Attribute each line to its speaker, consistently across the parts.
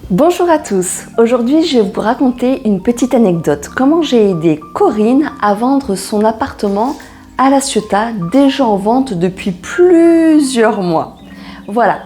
Speaker 1: Bonjour à tous, aujourd'hui je vais vous raconter une petite anecdote. Comment j'ai aidé Corinne à vendre son appartement à La Ciotat, déjà en vente depuis plusieurs mois. Voilà,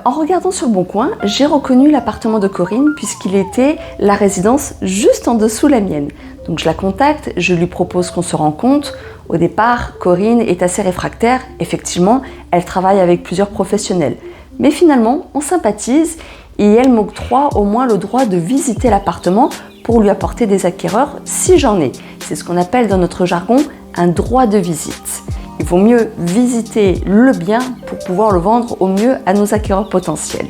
Speaker 1: en regardant sur Boncoin, j'ai reconnu l'appartement de Corinne puisqu'il était la résidence juste en dessous la mienne. Donc je la contacte, je lui propose qu'on se rencontre. Au départ, Corinne est assez réfractaire, effectivement, elle travaille avec plusieurs professionnels. Mais finalement, on sympathise et elle m'octroie au moins le droit de visiter l'appartement pour lui apporter des acquéreurs si j'en ai. C'est ce qu'on appelle dans notre jargon un droit de visite. Il vaut mieux visiter le bien pour pouvoir le vendre au mieux à nos acquéreurs potentiels.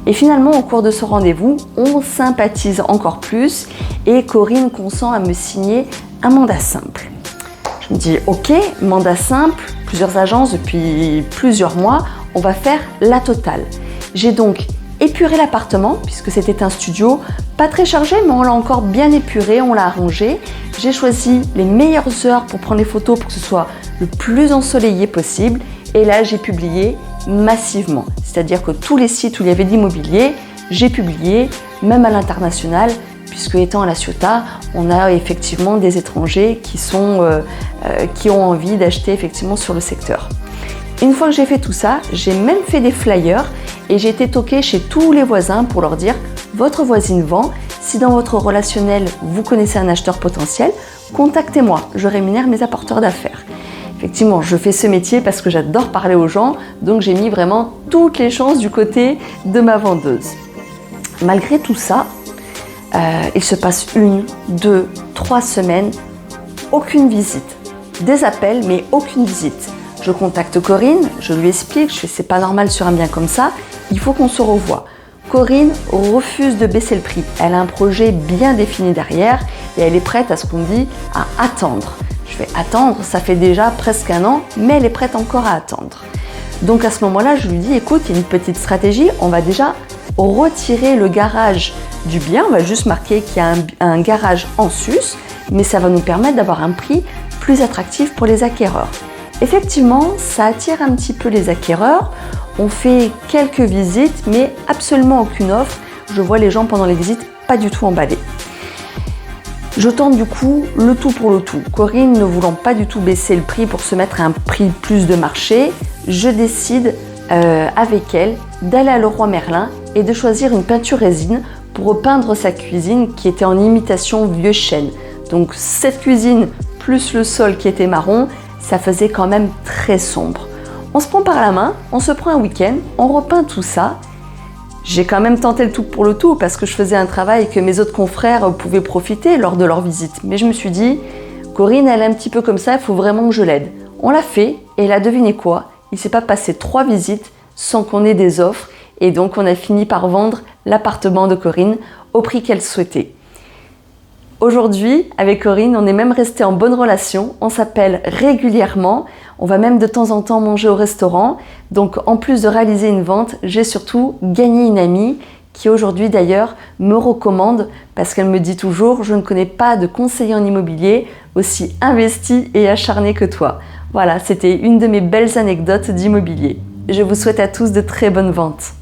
Speaker 1: Et finalement, au cours de ce rendez-vous, on sympathise encore plus et Corinne consent à me signer un mandat simple. Je me dis ok, mandat simple, plusieurs agences depuis plusieurs mois, on va faire la totale. J'ai donc épuré l'appartement puisque c'était un studio pas très chargé, mais on l'a encore bien épuré, on l'a arrangé. J'ai choisi les meilleures heures pour prendre les photos pour que ce soit le plus ensoleillé possible. Et là, j'ai publié massivement. C'est-à-dire que tous les sites où il y avait de l'immobilier, j'ai publié, même à l'international, puisque étant à La Ciotat, on a effectivement des étrangers qui ont envie d'acheter effectivement sur le secteur. Une fois que j'ai fait tout ça, j'ai même fait des flyers et j'ai été toquer chez tous les voisins pour leur dire « Votre voisine vend, si dans votre relationnel vous connaissez un acheteur potentiel, contactez-moi, je rémunère mes apporteurs d'affaires ». Effectivement, je fais ce métier parce que j'adore parler aux gens, donc j'ai mis vraiment toutes les chances du côté de ma vendeuse. Malgré tout ça, il se passe 1, 2, 3 semaines, aucune visite. Des appels, mais aucune visite. Je contacte Corinne, je lui explique, je fais c'est pas normal sur un bien comme ça, il faut qu'on se revoie. Corinne refuse de baisser le prix. Elle a un projet bien défini derrière et elle est prête à ce qu'on dit à attendre. Je vais attendre, ça fait déjà presque 1 an, mais elle est prête encore à attendre. Donc à ce moment-là, je lui dis écoute, il y a une petite stratégie, on va déjà retirer le garage du bien, on va juste marquer qu'il y a un garage en sus, mais ça va nous permettre d'avoir un prix plus attractif pour les acquéreurs. Effectivement, ça attire un petit peu les acquéreurs. On fait quelques visites, mais absolument aucune offre. Je vois les gens pendant les visites pas du tout emballés. Je tente du coup le tout pour le tout. Corinne ne voulant pas du tout baisser le prix pour se mettre à un prix plus de marché, je décide avec elle d'aller à Leroy Merlin et de choisir une peinture résine pour repeindre sa cuisine qui était en imitation vieux chêne. Donc cette cuisine plus le sol qui était marron, ça faisait quand même très sombre. On se prend par la main, on se prend un week-end, on repeint tout ça. J'ai quand même tenté le tout pour le tout parce que je faisais un travail que mes autres confrères pouvaient profiter lors de leur visite. Mais je me suis dit, Corinne, elle est un petit peu comme ça, il faut vraiment que je l'aide. On l'a fait et là, devinez quoi? Il ne s'est pas passé 3 visites sans qu'on ait des offres et donc on a fini par vendre l'appartement de Corinne au prix qu'elle souhaitait. Aujourd'hui, avec Corinne, on est même resté en bonne relation, on s'appelle régulièrement, on va même de temps en temps manger au restaurant. Donc en plus de réaliser une vente, j'ai surtout gagné une amie qui aujourd'hui d'ailleurs me recommande parce qu'elle me dit toujours « Je ne connais pas de conseiller en immobilier aussi investi et acharné que toi ». Voilà, c'était une de mes belles anecdotes d'immobilier. Je vous souhaite à tous de très bonnes ventes.